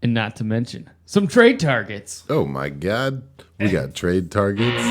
And not to mention some trade targets. Oh my God. We got trade targets.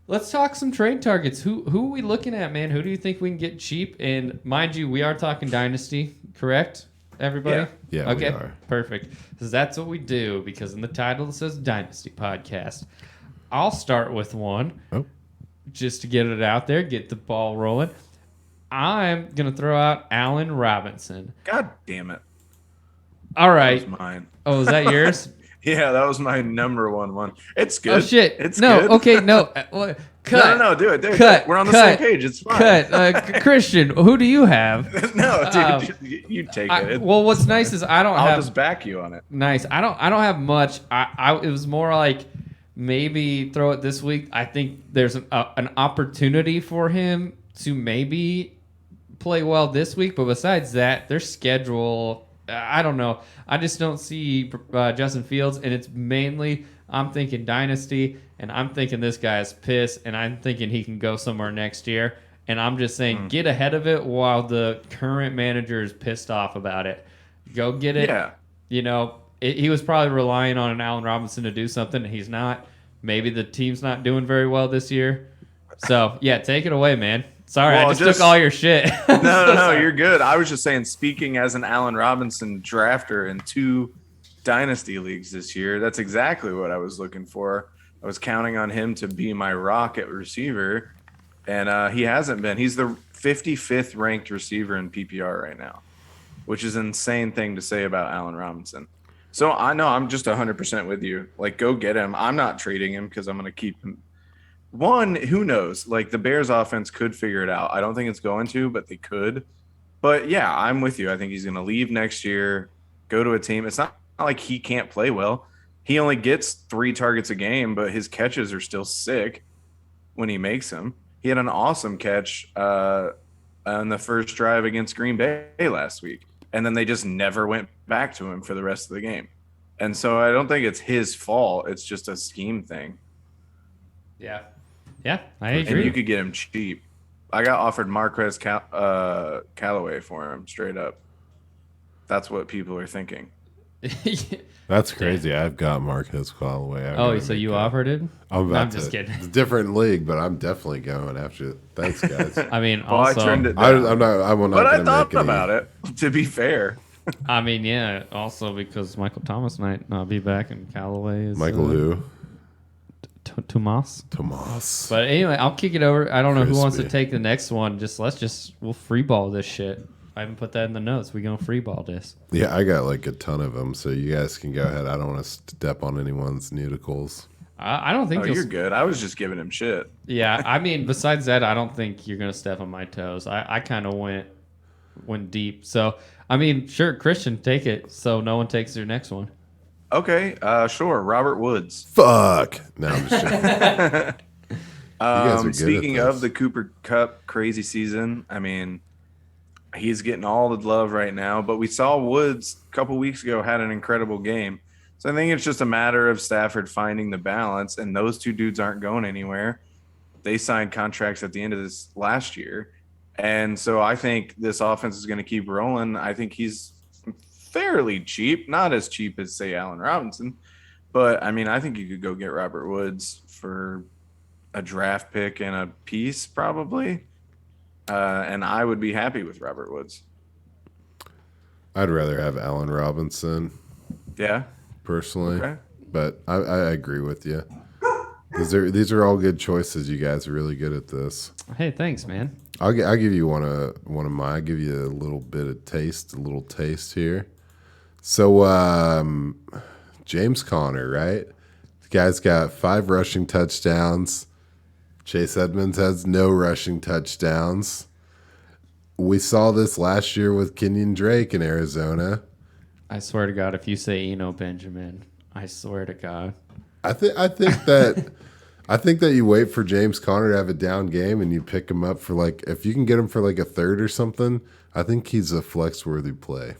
Let's talk some trade targets. Who are we looking at, man? Who do you think we can get cheap? And mind you, we are talking Dynasty, correct, everybody? Yeah, okay, we are. Perfect. Because that's what we do, because in the title it says Dynasty Podcast. I'll start with one, just to get it out there, get the ball rolling. I'm going to throw out Allen Robinson. God damn it. All right. That was mine. Oh, is that yours? Yeah, that was my number one. It's good. Oh, shit. It's no, good. okay, no. Cut. No, do it. Cut. We're on the same page. It's fine. Cut. Christian, who do you have? No, dude, you take it. Well, what's nice is I'll just back you on it. Nice. I don't have much. It was more like maybe throw it this week. I think there's an opportunity for him to maybe play well this week, but besides that, their schedule, I don't know. I just don't see Justin Fields, and it's mainly I'm thinking Dynasty, and I'm thinking this guy is pissed, and I'm thinking he can go somewhere next year. And I'm just saying, get ahead of it while the current manager is pissed off about it. Go get it. Yeah. You know, he was probably relying on an Allen Robinson to do something. He's not. Maybe the team's not doing very well this year. So, yeah, take it away, man. Sorry, I just took all your shit. No, you're good. I was just saying, speaking as an Allen Robinson drafter in 2 Dynasty leagues this year, that's exactly what I was looking for. I was counting on him to be my rock at receiver, and he hasn't been. He's the 55th ranked receiver in PPR right now, which is an insane thing to say about Allen Robinson. So I know I'm just 100% with you. Like, go get him. I'm not trading him because I'm going to keep him. One, who knows? Like, the Bears offense could figure it out. I don't think it's going to, but they could. But, yeah, I'm with you. I think he's going to leave next year, go to a team. It's not like he can't play well. He only gets 3 targets a game, but his catches are still sick when he makes them. He had an awesome catch on the first drive against Green Bay last week. And then they just never went back to him for the rest of the game. And so I don't think it's his fault. It's just a scheme thing. Yeah. Yeah, I agree. And you could get him cheap. I got offered Marquez Callaway for him straight up. That's what people are thinking. That's crazy. I've got Marquez Callaway. Oh, so you offered it? I'm just kidding. It's a different league, but I'm definitely going after it. Thanks, guys. I mean, well, also, I turned it down. But I thought about it, to be fair. I mean, yeah, also because Michael Thomas might not be back and Callaway is... Michael who? Tomas. Tomas. But anyway, I'll kick it over. I don't know who wants to Crispy. take the next one. We'll free ball this shit. I haven't put that in the notes. We're going to free ball this. Yeah, I got like a ton of them, so you guys can go ahead. I don't want to step on anyone's nudicles. I don't think you're good. I was just giving him shit. Yeah, I mean, besides that, I don't think you're going to step on my toes. I kind of went deep. So, I mean, sure, Christian, take it so no one takes your next one. Okay, sure. Robert Woods. Fuck. No, I'm just joking. Speaking of the Cooper Kupp crazy season, I mean, he's getting all the love right now, but we saw Woods a couple weeks ago had an incredible game. So I think it's just a matter of Stafford finding the balance, and those 2 dudes aren't going anywhere. They signed contracts at the end of this last year. And so I think this offense is going to keep rolling. I think he's fairly cheap, not as cheap as, say, Allen Robinson. But, I mean, I think you could go get Robert Woods for a draft pick and a piece probably. And I would be happy with Robert Woods. I'd rather have Allen Robinson. Yeah. Personally. Okay. But I agree with you. These are all good choices. You guys are really good at this. Hey, thanks, man. I'll give you one of mine. I'll give you a little bit of taste, a little taste here. So, James Conner, right? The guy's got 5 rushing touchdowns. Chase Edmonds has no rushing touchdowns. We saw this last year with Kenyon Drake in Arizona. I swear to God, if you say Eno Benjamin, I swear to God. I think that I think that you wait for James Conner to have a down game and you pick him up for like if you can get him for like a third or something. I think he's a flex worthy play.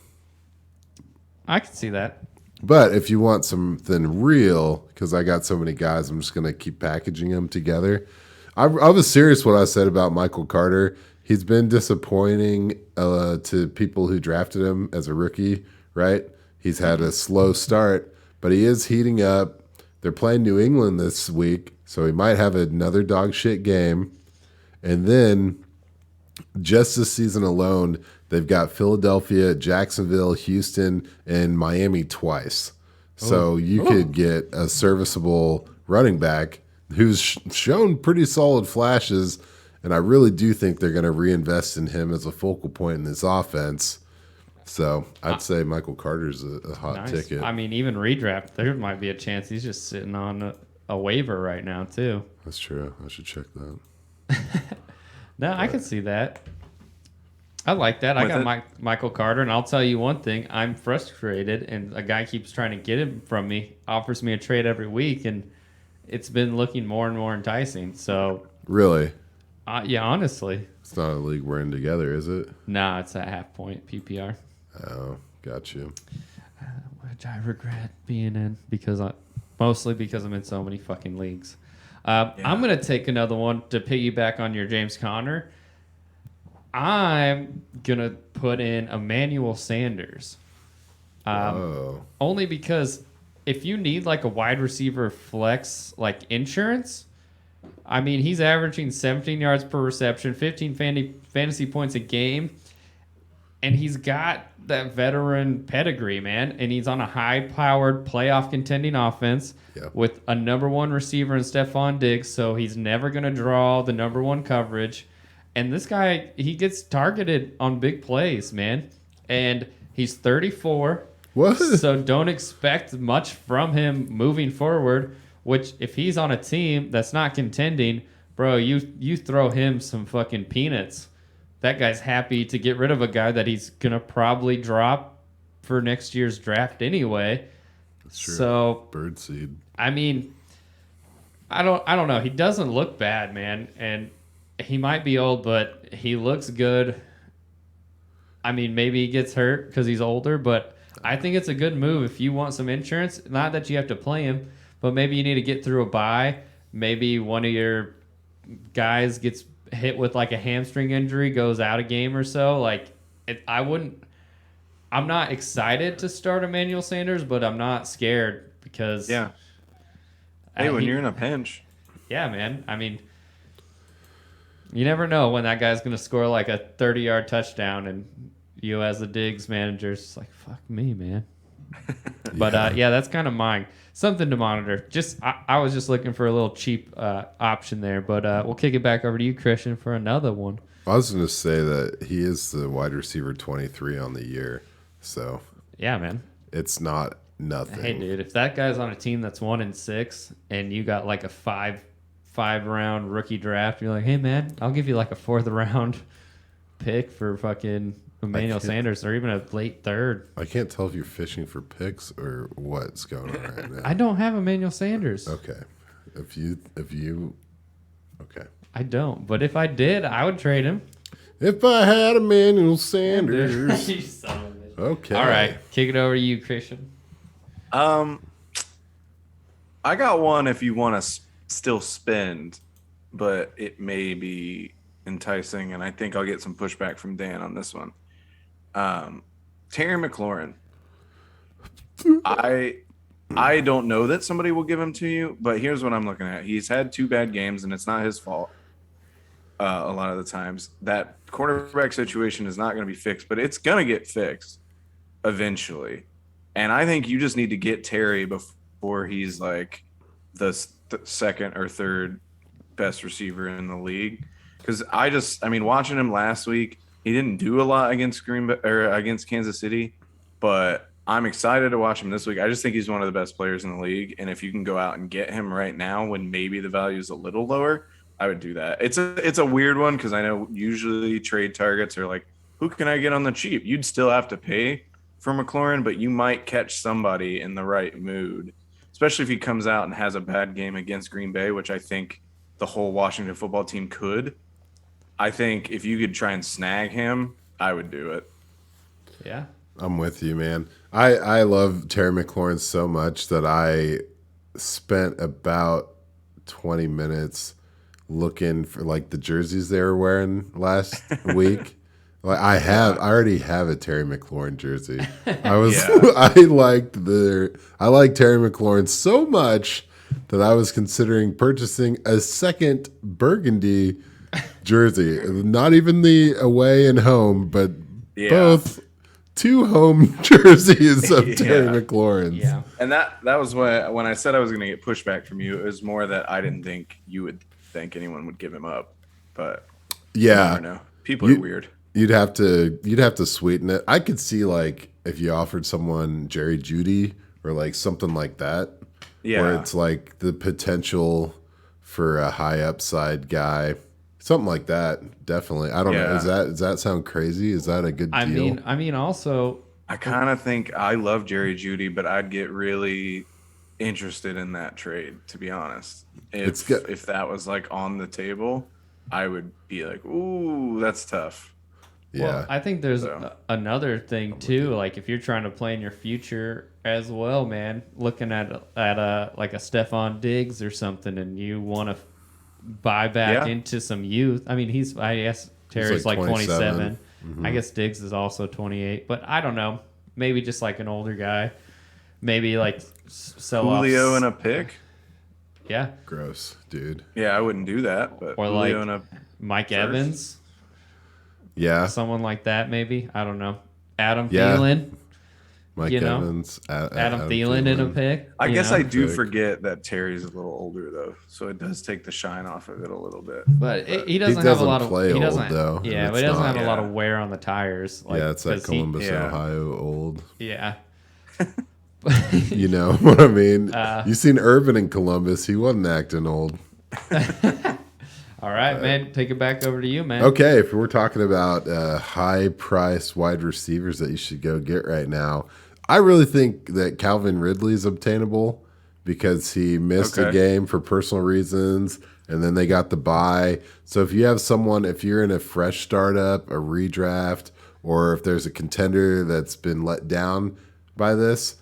I can see that. But if you want something real, because I got so many guys, I'm just going to keep packaging them together. I was serious what I said about Michael Carter. He's been disappointing to people who drafted him as a rookie, right? He's had a slow start, but he is heating up. They're playing New England this week, so he might have another dog shit game. And then just this season alone, they've got Philadelphia, Jacksonville, Houston, and Miami twice. So you could get a serviceable running back who's shown pretty solid flashes, and I really do think they're going to reinvest in him as a focal point in this offense. So I'd say Michael Carter's a hot ticket. I mean, even redraft, there might be a chance he's just sitting on a waiver right now, too. That's true. I should check that. No, I can see that. I like that. I got Michael Carter, and I'll tell you one thing. I'm frustrated, and a guy keeps trying to get him from me, offers me a trade every week, and it's been looking more and more enticing. So Really? yeah, honestly. It's not a league we're in together, is it? Nah, it's a half-point PPR. Oh, got you. Which I regret being in mostly because I'm in so many fucking leagues. I'm going to take another one to piggyback on your James Conner. I'm going to put in Emmanuel Sanders. Only because if you need like a wide receiver flex like insurance, I mean, he's averaging 17 yards per reception, 15 fantasy points a game, and he's got that veteran pedigree, man, and he's on a high-powered playoff contending offense with a number one receiver in Stephon Diggs, so he's never going to draw the number one coverage. And this guy, he gets targeted on big plays, man, and he's 34. What? So don't expect much from him moving forward, which if he's on a team that's not contending, bro, you throw him some fucking peanuts. That guy's happy to get rid of a guy that he's going to probably drop for next year's draft anyway. That's true. So, Birdseed. I mean, I don't know. He doesn't look bad, man, and he might be old, but he looks good. I mean, maybe he gets hurt because he's older, but I think it's a good move if you want some insurance. Not that you have to play him, but maybe you need to get through a bye. Maybe one of your guys gets hit with like a hamstring injury, goes out a game or so. I'm not excited to start Emmanuel Sanders, but I'm not scared because when you're in a pinch. Yeah, man. I mean, you never know when that guy's going to score like a 30-yard touchdown and you as the Diggs manager is just like, fuck me, man. But that's kind of mine. Something to monitor. I was just looking for a little cheap option there, but we'll kick it back over to you, Christian, for another one. I was going to say that he is the wide receiver 23 on the year, so yeah, man, it's not nothing. Hey, dude, if that guy's on a team that's 1-6 and you got like a five round rookie draft, you're like, hey, man, I'll give you like a 4th round pick for fucking Emmanuel Sanders, or even a late 3rd. I can't tell if you're fishing for picks or what's going on right now. I don't have Emmanuel Sanders. Okay. If you okay. I don't, but if I did, I would trade him. If I had Emmanuel Sanders. You son of a bitch. Okay. All right, kick it over to you, Christian. I got one if you want to still spend, but it may be enticing, and I think I'll get some pushback from Dan on this one. Terry McLaurin. I don't know that somebody will give him to you, but here's what I'm looking at. He's had 2 bad games, and it's not his fault. A lot of the times, that quarterback situation is not going to be fixed, but it's going to get fixed eventually. And I think you just need to get Terry before he's like the second or third best receiver in the league. Because watching him last week, he didn't do a lot against against Kansas City, but I'm excited to watch him this week. I just think he's one of the best players in the league, and if you can go out and get him right now when maybe the value is a little lower, I would do that. It's a weird one because I know usually trade targets are like, who can I get on the cheap? You'd still have to pay for McLaurin, but you might catch somebody in the right mood especially if he comes out and has a bad game against Green Bay, which I think the whole Washington football team could. I think if you could try and snag him, I would do it. Yeah. I'm with you, man. I love Terry McLaurin so much that I spent about 20 minutes looking for like the jerseys they were wearing last week. Like I already have a Terry McLaurin jersey. I like Terry McLaurin so much that I was considering purchasing a second burgundy jersey. Not even the away and home, but both 2 home jerseys of Terry McLaurin's. Yeah. And that was why when I said I was going to get pushback from you, it was more that I didn't think you would think anyone would give him up. But you never know. People are weird. You'd have to sweeten it. I could see like if you offered someone Jerry Jeudy or like something like that. Yeah. Where it's like the potential for a high upside guy. Something like that, definitely. I don't know. Does that sound crazy? Is that a good deal? I mean, also, I kind of think I love Jerry Jeudy, but I'd get really interested in that trade, to be honest. If that was like on the table, I would be like, ooh, that's tough. Yeah. Well, I think there's another thing too. Like if you're trying to plan your future as well, man, looking at a Stephon Diggs or something, and you want to buy back into some youth. I mean, I guess Terry's like 27. Mm-hmm. I guess Diggs is also 28, but I don't know. Maybe just like an older guy. Maybe like sell Julio off and a pick. Yeah. Gross, dude. Yeah, I wouldn't do that. But or Julio like and Mike Evans. Yeah. Someone like that, maybe. I don't know. Adam Thielen. Mike Evans, Adam Thielen in a pick. I guess I do forget that Terry's a little older though, so it does take the shine off of it a little bit. But he doesn't have a lot of play old though. Yeah, but he doesn't have a lot of wear on the tires. Like, it's like Columbus, Ohio old. Yeah. You know what I mean? You seen Urban in Columbus? He wasn't acting old. All right, man. Take it back over to you, man. Okay, if we're talking about high-priced wide receivers that you should go get right now, I really think that Calvin Ridley is obtainable because he missed a game for personal reasons, and then they got the bye. So if you have someone, if you're in a fresh startup, a redraft, or if there's a contender that's been let down by this,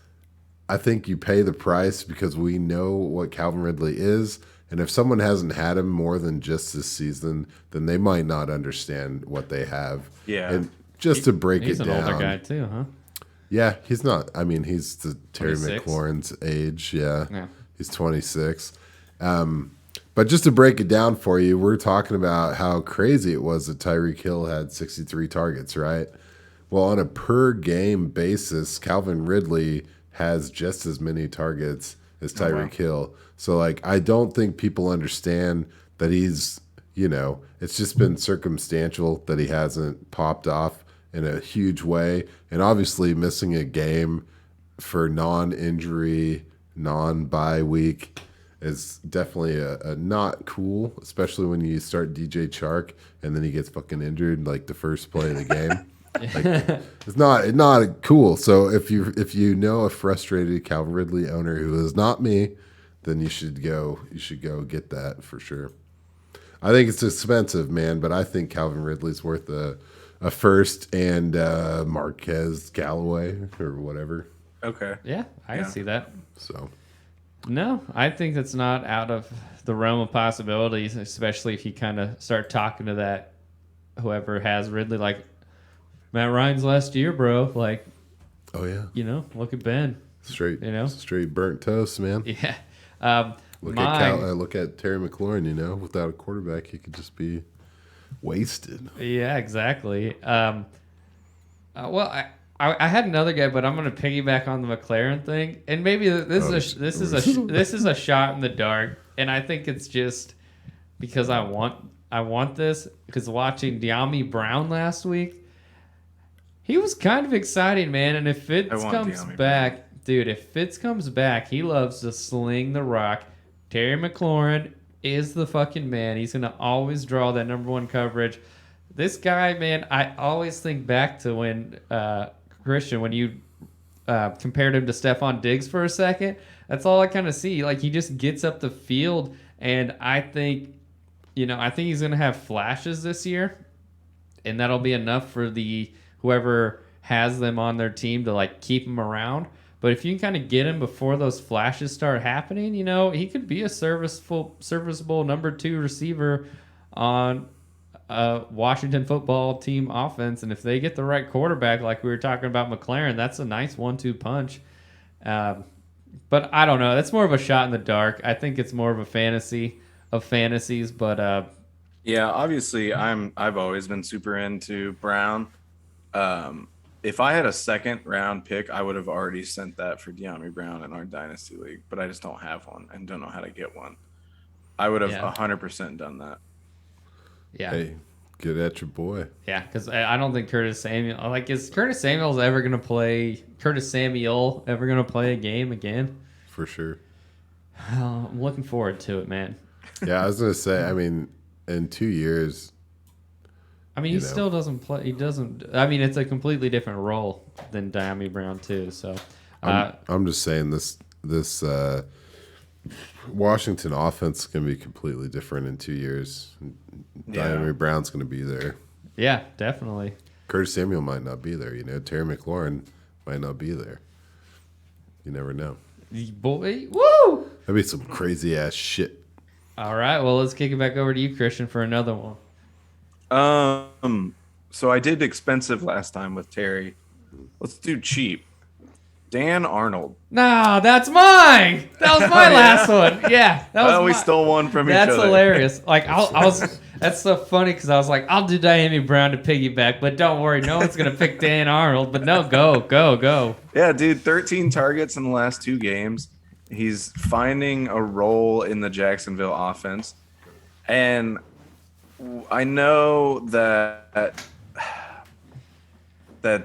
I think you pay the price because we know what Calvin Ridley is. And if someone hasn't had him more than just this season, then they might not understand what they have. Yeah. And just to break it down. He's an older guy too, huh? Yeah, he's not. I mean, he's the Terry 26? McLaurin's age. Yeah. He's 26. But just to break it down for you, we're talking about how crazy it was that Tyreek Hill had 63 targets, right? Well, on a per game basis, Calvin Ridley has just as many targets as Tyreek Hill. So, like, I don't think people understand that he's, it's just been circumstantial that he hasn't popped off in a huge way. And obviously missing a game for non-injury, non-bye week is definitely a not cool, especially when you start DJ Chark and then he gets fucking injured like the first play of the game. Like, it's not cool. So if you know a frustrated Calvin Ridley owner who is not me, then you should go get that for sure. I think it's expensive, man, but I think Calvin Ridley's worth a first and Marquez Callaway or whatever. Okay. Yeah, I can see that. So no, I think that's not out of the realm of possibilities, especially if you kind of start talking to that whoever has Ridley, like Matt Ryan's last year, bro. Like, oh yeah, look at Ben. Straight burnt toast, man. Yeah. Look at Terry McLaurin. Without a quarterback, he could just be wasted. Yeah, exactly. Well, I had another guy, but I'm going to piggyback on the McLaurin thing, and maybe this is a shot in the dark, and I think it's just because I want this because watching Dyami Brown last week, he was kind of exciting, man. And if Fitz comes back. Dude, if Fitz comes back, he loves to sling the rock. Terry McLaurin is the fucking man. He's going to always draw that number one coverage. This guy, man, I always think back to when, Christian, when you compared him to Stephon Diggs for a second, That's all I kind of see. Like he just gets up the field, and I think he's gonna have flashes this year, and that'll be enough for whoever has them on their team to like keep him around. But if you can kind of get him before those flashes start happening, he could be a serviceable number 2 receiver on Washington football team offense. And if they get the right quarterback, like we were talking about McLaurin, that's a nice 1-2 punch. But I don't know. That's more of a shot in the dark. I think it's more of a fantasy of fantasies. But yeah, obviously I've always been super into Brown. If I had a second round pick, I would have already sent that for Dyami Brown in our dynasty league, but I just don't have one and don't know how to get one. I would have 100% done that. Yeah. Hey, get at your boy. Yeah, because I don't think Curtis Samuel, is Curtis Samuel ever going to play a game again? For sure. I'm looking forward to it, man. Yeah, I was going to say, I mean, in 2 years. He still doesn't play. He doesn't. It's a completely different role than Dyami Brown, too. So I'm just saying this Washington offense is going to be completely different in 2 years. Dyami Brown's going to be there. Yeah, definitely. Curtis Samuel might not be there. Terry McLaurin might not be there. You never know. Boy, woo! That'd be some crazy ass shit. All right, well, let's kick it back over to you, Christian, for another one. So I did expensive last time with Terry. Let's do cheap. Dan Arnold. No, that's mine. That was my last one. Yeah, that was. We stole one from each other. That's hilarious. Like I was. That's so funny because I was like, I'll do Dyami Brown to piggyback, but don't worry, no one's gonna pick Dan Arnold. But no, go. Yeah, dude, 13 targets in the last 2 games. He's finding a role in the Jacksonville offense, and I know that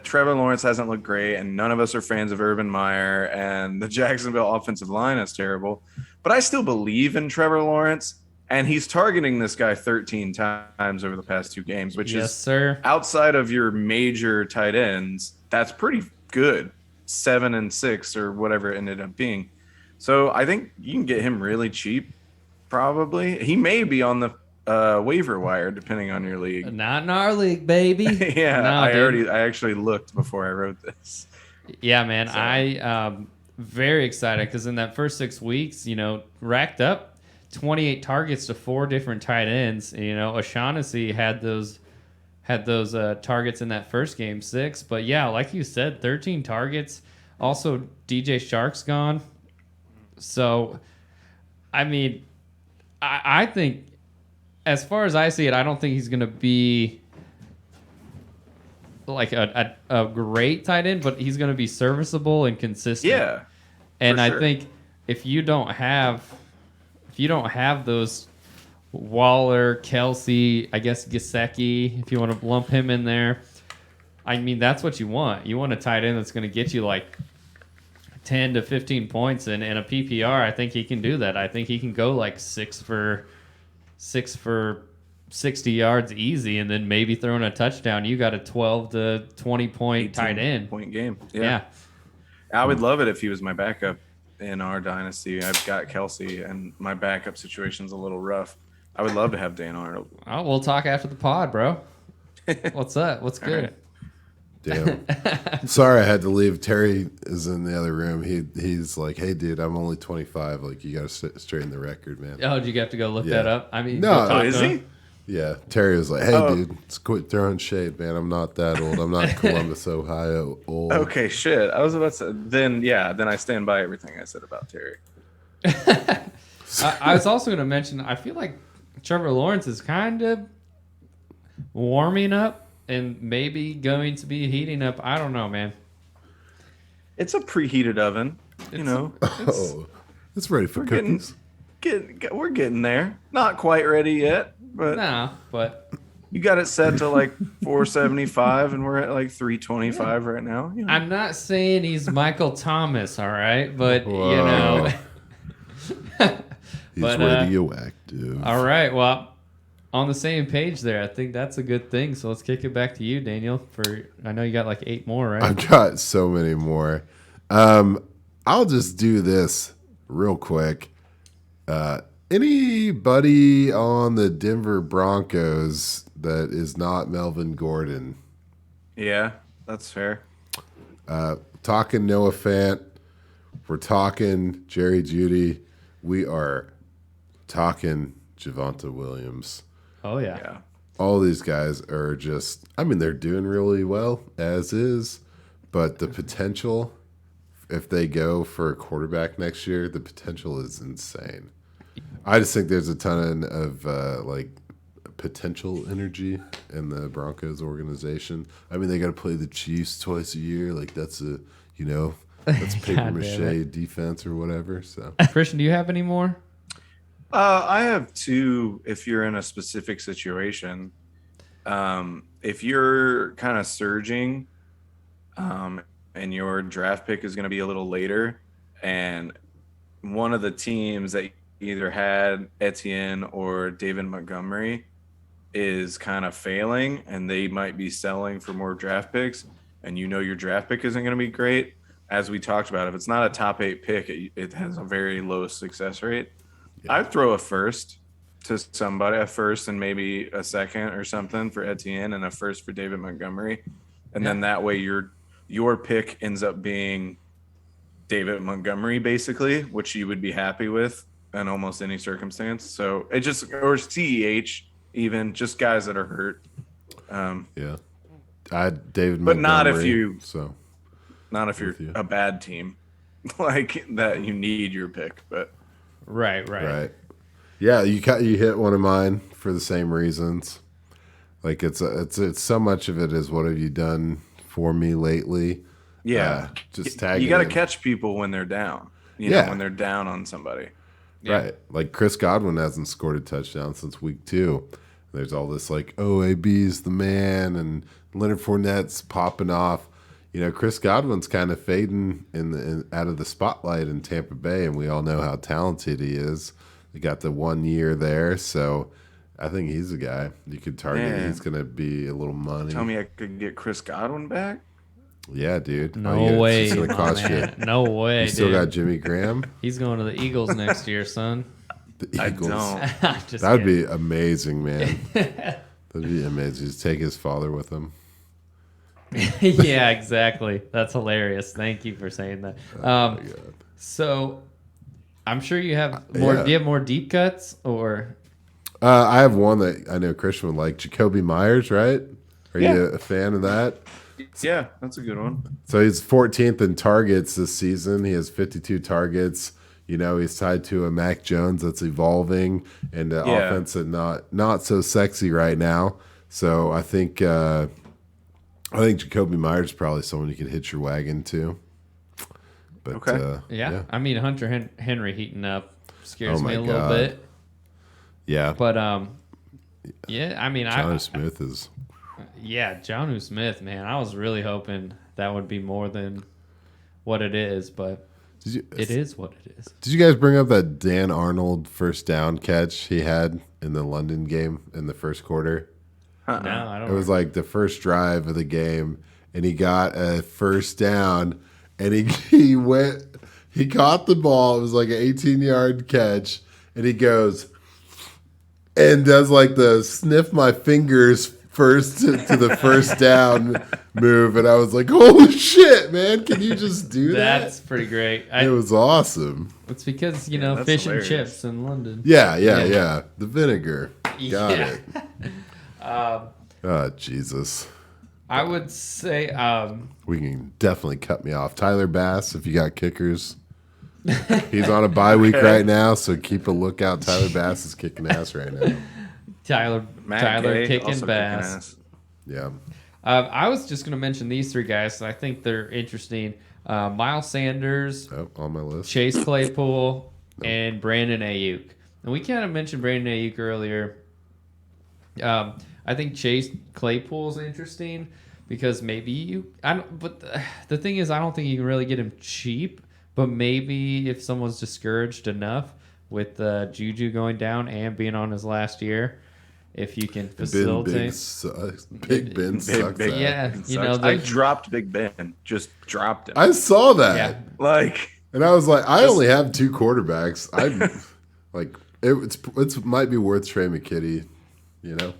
Trevor Lawrence hasn't looked great, and none of us are fans of Urban Meyer, and the Jacksonville offensive line is terrible. But I still believe in Trevor Lawrence, and he's targeting this guy 13 times over the past 2 games, which is outside of your major tight ends. That's pretty good, 7 and 6 or whatever it ended up being. So I think you can get him really cheap. Probably he may be on the waiver wire depending on your league. Not in our league, baby. Yeah, I actually looked before I wrote this. Yeah, man, so. I very excited because in that first 6 weeks, racked up 28 targets to 4 different tight ends. And, O'Shaughnessy had those targets in that first game, 6. But yeah, like you said, 13 targets. Also, DJ Shark's gone. So, I think, as far as I see it, I don't think he's going to be like a great tight end, but he's going to be serviceable and consistent. Yeah, and I think if you don't have those Waller, Kelsey, I guess Gesicki, if you want to lump him in there, that's what you want. You want a tight end that's going to get you like 10 to 15 points in a PPR. I think he can do that. I think he can go like 6 for 60 yards easy, and then maybe throwing a touchdown. You got a 12 to 20 point tight end point game. Yeah. I would love it if he was my backup in our dynasty. I've got Kelsey, and my backup situation's a little rough. I would love to have Dan Arnold. Oh, we'll talk after the pod, bro. What's up? What's good? Right. Damn. Sorry I had to leave. Terry is in the other room. He's like, hey, dude, I'm only 25. Like, you got to straighten the record, man. Oh, did you have to go look that up? No. Is he? Yeah. Terry was like, hey, dude, let's quit throwing shade, man. I'm not that old. I'm not Columbus, Ohio old. Okay, shit. I was about to then I stand by everything I said about Terry. I was also going to mention, I feel like Trevor Lawrence is kind of warming up and maybe going to be heating up. I don't know, man. It's a preheated oven, It's ready for cookies. We're getting there. Not quite ready yet, but but you got it set to like 475, and we're at like 325 right now. I'm not saying he's Michael Thomas, all right, but Whoa. He's radioactive. All right, well, on the same page there. I think that's a good thing. So let's kick it back to you, Daniel. I know you got like 8 more, right? I've got so many more. I'll just do this real quick. Anybody on the Denver Broncos that is not Melvin Gordon? Yeah, that's fair. Talking Noah Fant. We're talking Jerry Jeudy. We are talking Javonte Williams. Oh, yeah. Yeah. All these guys are just, I mean, they're doing really well as is, but the potential, if they go for a quarterback next year, the potential is insane. I just think there's a ton of potential energy in the Broncos organization. I mean, they got to play the Chiefs twice a year. Like that's that's paper mache defense or whatever. So, Christian, do you have any more? I have two. If you're in a specific situation, if you're kind of surging, and your draft pick is going to be a little later, and one of the teams that either had Etienne or David Montgomery is kind of failing, and they might be selling for more draft picks, and your draft pick isn't going to be great. As we talked about, if it's not a top 8 pick, it has a very low success rate. Yeah. I'd throw a first to somebody, a first and maybe a second or something for Etienne and a first for David Montgomery. And then that way your pick ends up being David Montgomery, basically, which you would be happy with in almost any circumstance. So or CEH, even just guys that are hurt. Yeah. David Montgomery. But not if you're a bad team like that you need your pick, but Right. Yeah, you hit one of mine for the same reasons. Like it's so much of it is what have you done for me lately? Yeah, just tagging. You got to catch people when they're down. You know, when they're down on somebody. Yeah. Right. Like Chris Godwin hasn't scored a touchdown since week 2. There's all this like, AB's the man, and Leonard Fournette's popping off. Chris Godwin's kind of fading out of the spotlight in Tampa Bay, and we all know how talented he is. He got the 1 year there, so I think he's a guy you could target. Man. He's going to be a little money. Tell me I could get Chris Godwin back? Yeah, dude. No way. It's gonna cost you. No way, You still got Jimmy Graham? He's going to the Eagles next year, son. The Eagles. I don't. That would be amazing, man. That'd be amazing. Just take his father with him. Yeah, exactly. That's hilarious. Thank you for saying that. Oh my God. So, I'm sure you have more. Yeah. Do you have more deep cuts or? I have one that I know Christian would like. Jakobi Meyers, right? Are you a fan of that? Yeah, that's a good one. So he's 14th in targets this season. He has 52 targets. He's tied to a Mac Jones that's evolving and an offense that not so sexy right now. So I think Jakobi Meyers is probably someone you could hitch your wagon to. But okay. Yeah. I mean, Hunter Henry heating up scares me a little God. bit. Yeah. But yeah. I mean, Jonnu Smith is. Yeah, Jonnu Smith, man. I was really hoping that would be more than what it is, but it is what it is. Did you guys bring up that Dan Arnold first down catch he had in the London game in the first quarter? No, I don't. It was like the first drive of the game, and he got a first down, and he caught the ball. It was like an 18-yard catch, and he goes and does like the sniff my fingers first to the first down move, and I was like, "Holy shit, man! Can you just do that?" That's pretty great. It was awesome. It's because fish hilarious. and chips in London. Yeah. The vinegar. Got it. Oh, Jesus. I would say We can definitely cut me off. Tyler Bass, if you got kickers. He's on a bye week right now, so keep a lookout. Tyler Bass is kicking ass right now. Tyler Gay, kicking also Bass. Yeah. I was just going to mention these 3 guys. I think they're interesting. Miles Sanders, On my list. Chase Claypool, and Brandon Ayuk. And we kind of mentioned Brandon Ayuk earlier. I think Chase Claypool's interesting because maybe but the thing is, I don't think you can really get him cheap. But maybe if someone's discouraged enough with Juju going down and being on his last year, if you can facilitate. Big Ben sucks. Yeah, I dropped Big Ben. Just dropped him. I saw that. Yeah. Like, And I was like, I only have 2 quarterbacks. I like it might be worth Trey McKitty, you know.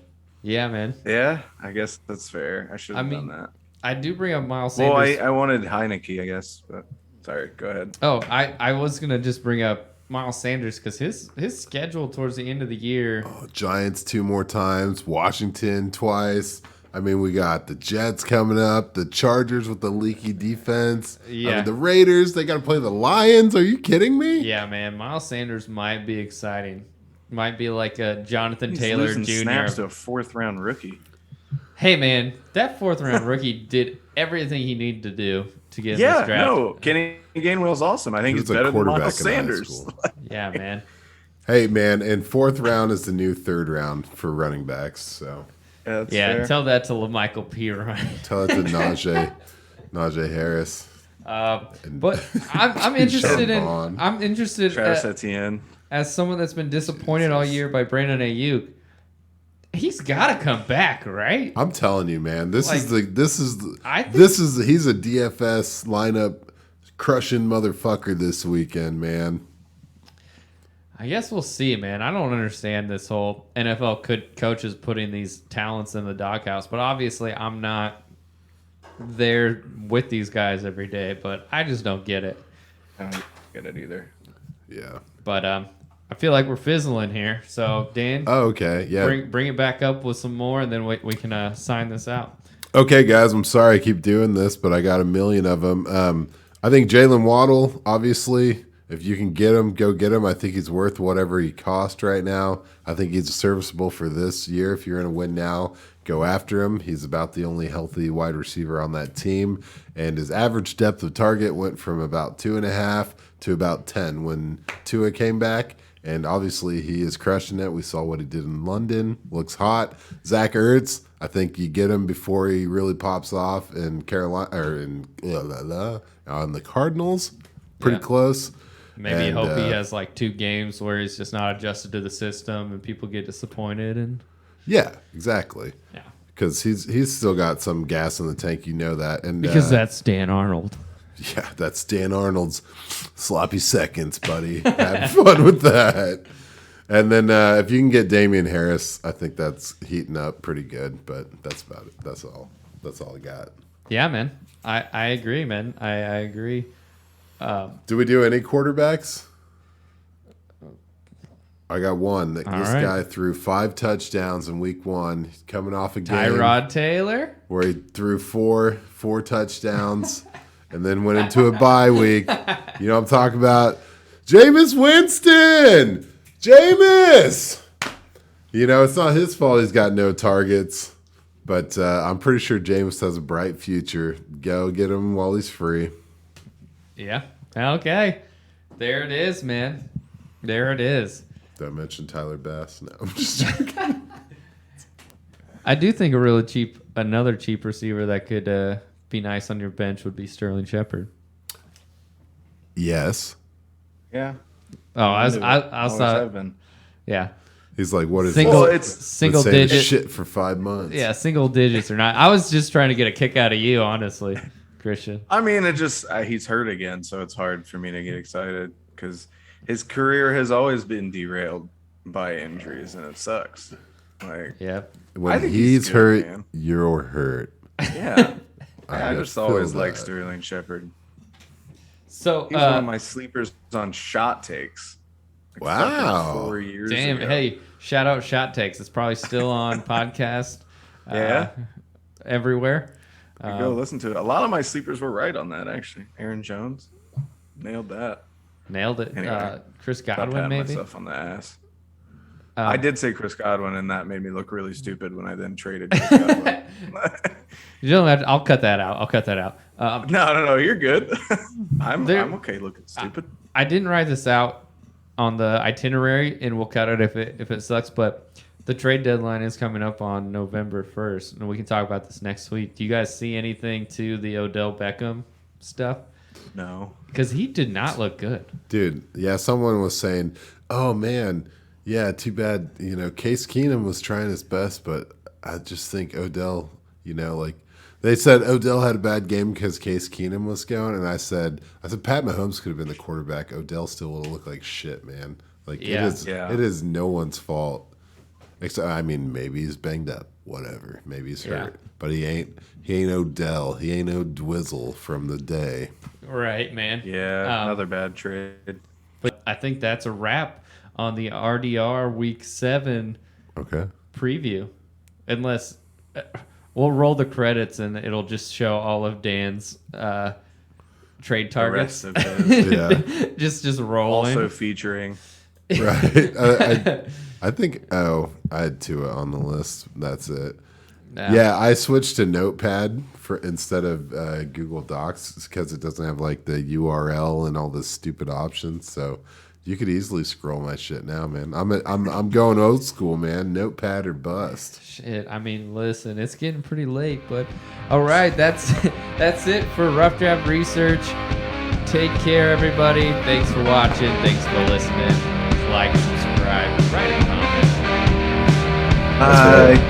Yeah, man. Yeah, I guess that's fair. I should have done that. I do bring up Miles Well, Sanders. I wanted Heineke, I guess. But sorry, go ahead. Oh, I was gonna just bring up Miles Sanders because his schedule towards the end of the year. Oh, Giants 2 more times, Washington twice. I mean, we got the Jets coming up, the Chargers with the leaky defense. Yeah. I mean, the Raiders, they got to play the Lions. Are you kidding me? Yeah, man. Miles Sanders might be exciting. Might be like a Jonathan He's Taylor losing Jr. snaps to a 4th-round rookie. Hey, man, that 4th-round rookie did everything he needed to do to get in this Yeah, draft. no, Kenny Gainwell's awesome. I think He he's was a better than quarterback Miles in high Sanders. school. Yeah, man. Hey, man, and 4th round is the new 3rd round for running backs. So That's Yeah, fair. tell that to LaMichael Pirine. tell it to Najee Harris. But I'm interested in Vaughn. I'm interested Travis Etienne. as someone that's been disappointed all year by Brandon Ayuk. He's got to come back, right? I'm telling you, man, he's a DFS lineup crushing motherfucker this weekend, man. I guess we'll see, man. I don't understand this whole NFL coaches putting these talents in the doghouse, but obviously I'm not there with these guys every day, but I just don't get it. I don't get it either. Yeah. But I feel like we're fizzling here. So, Dan, Oh, okay. Yeah. bring it back up with some more, and then we can sign this out. Okay, guys, I'm sorry I keep doing this, but I got a million of them. I think Jalen Waddle, obviously, if you can get him, go get him. I think he's worth whatever he cost right now. I think he's serviceable for this year. If you're going to win now, go after him. He's about the only healthy wide receiver on that team. And his average depth of target went from about 2.5 to about 10 when Tua came back. And obviously, he is crushing it. We saw what he did in London. Looks hot. Zach Ertz, I think you get him before he really pops off in Carolina or on the Cardinals. Pretty Yeah. close. Maybe And, hope he has like 2 games where he's just not adjusted to the system and people get disappointed. And Yeah, exactly. yeah, Because he's still got some gas in the tank. You know that. And because that's Dan Arnold. yeah, that's Dan Arnold's sloppy seconds, buddy. Have fun with that. And then if you can get Damian Harris, I think that's heating up pretty good. But that's about it. That's all. That's all I got. Yeah, man. I agree, man. I agree. Do we do any quarterbacks? I got one. This right. guy threw 5 touchdowns in week 1. He's coming off a game Tyrod Taylor. where he threw four touchdowns and then went into a bye week. You know what I'm talking about? Jameis Winston! Jameis! You know, it's not his fault he's got no targets. But I'm pretty sure Jameis has a bright future. Go get him while he's free. Yeah. Okay. There it is, man. There it is. Did I mention Tyler Bass? No, I'm just joking. I do think another cheap receiver that could be nice on your bench would be Sterling Shepard. Yes. Yeah. Oh, I Always thought, have been. yeah. He's like, what is Single, Well, it's- single Been saying digit. shit for 5 months. Yeah, single digits or not. I was just trying to get a kick out of you, honestly, Christian. I mean, it just he's hurt again, so it's hard for me to get excited because his career has always been derailed by injuries, and it sucks. Like, Yeah. I When think he's he's good, hurt, man. you're hurt. yeah, I I just feel always that. liked Sterling Shepard. So, He's one of my sleepers on shot takes. Like Wow. fucking 4 years damn, ago. hey, shout out Shot Takes. It's probably still on podcast. Yeah. Everywhere. Go listen to it. A lot of my sleepers were right on that, actually. Aaron Jones nailed that. Nailed it. Anyway, Chris Stop Godwin, patting maybe? myself on the ass. I did say Chris Godwin, and that made me look really stupid when I then traded Chris Godwin. You don't have to, I'll cut that out. No, you're good. I'm There- okay looking stupid. I didn't write this out on the itinerary, and we'll cut it if it sucks, but the trade deadline is coming up on November 1st, and we can talk about this next week. Do you guys see anything to the Odell Beckham stuff? No. Because he did not look good. Dude, yeah, someone was saying, oh, man, yeah, too bad, Case Keenum was trying his best, but I just think Odell, like They said Odell had a bad game because Case Keenum was going, and I said Pat Mahomes could have been the quarterback. Odell still would have looked like shit, man. Like Yeah. it is no one's fault. Except, I mean, maybe he's banged up, whatever. Maybe he's hurt, but he ain't Odell. He ain't no Dwizzle from the day. Right, man. Yeah, another bad trade. But I think that's a wrap on the RDR Week 7 preview. Unless we'll roll the credits and it'll just show all of Dan's trade targets. The rest of his. Yeah, just rolling. Also featuring. right. I think. Oh, I had Tua on the list. That's it. No. Yeah, I switched to Notepad instead of Google Docs because it doesn't have like the URL and all the stupid options. So you could easily scroll my shit now, man. I'm going old school, man. Notepad or bust. Shit, I mean, listen, it's getting pretty late, but all right, that's it for Rough Draft Research. Take care, everybody. Thanks for watching. Thanks for listening. Like, subscribe, write a comment. Bye.